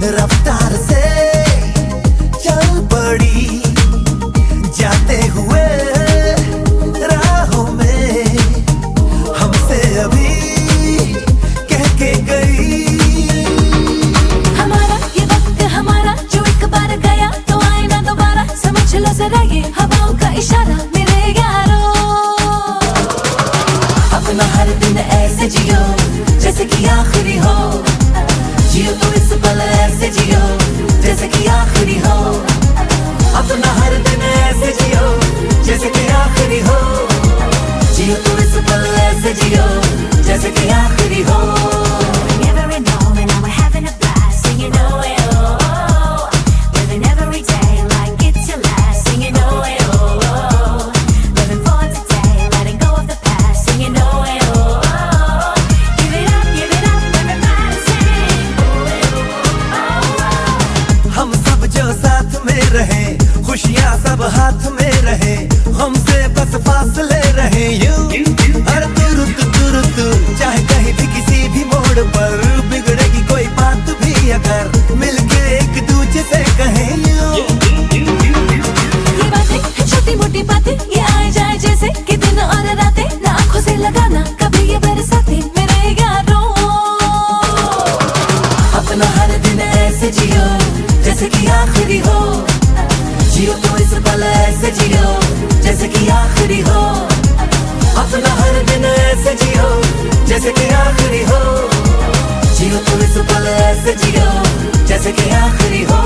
रफ्तार से चल पड़ी जाते हुए राहों में हमसे अभी कह के गई। हमारा ये वक्त हमारा जो एक बार गया तो आए ना दोबारा, समझ लो जरा ये हवाओं का इशारा मेरे यारों। अपना हर दिन ऐसे जियो जैसे कि आखिरी हो, जियो तो इस पल ऐसे जियो जैसे कि आखिरी हो। अपना हर दिन ऐसे जियो जैसे कि आखिरी हो, जियो तो इस पल ऐसे जियो जैसे कि आखिरी हो। Never know and now we're having a blast, singing oh eh oh, living every day like it's your last, singing oh eh oh, living for today, letting go of the past, singing oh eh oh, give it up everybody sing oh eh oh। हम सब जो साथ में रहे, खुशियाँ सब हाथ में रहे, हमसे बस फासले रहे यूं हर तुरुत चाहे कहीं भी किसी भी मोड़ पर बिगड़ेगी कोई बात भी अगर मिलके एक दूजे से कहें यूं। ये बातें छोटी मोटी बातें ये आए जाए जैसे कि दिन और रातें, ना आंखों से लगाना कभी ये बरसाते मेरे यारों। अपना हर दिन ऐसे जियो जैसे कि आखिरी हो, जियो तो इस पल ऐसे जियो जैसे कि आखिरी हो। अपना हर दिन ऐसे जियो जैसे कि आखिरी हो, जियो तो इस पल ऐसे जियो जैसे कि आखिरी हो।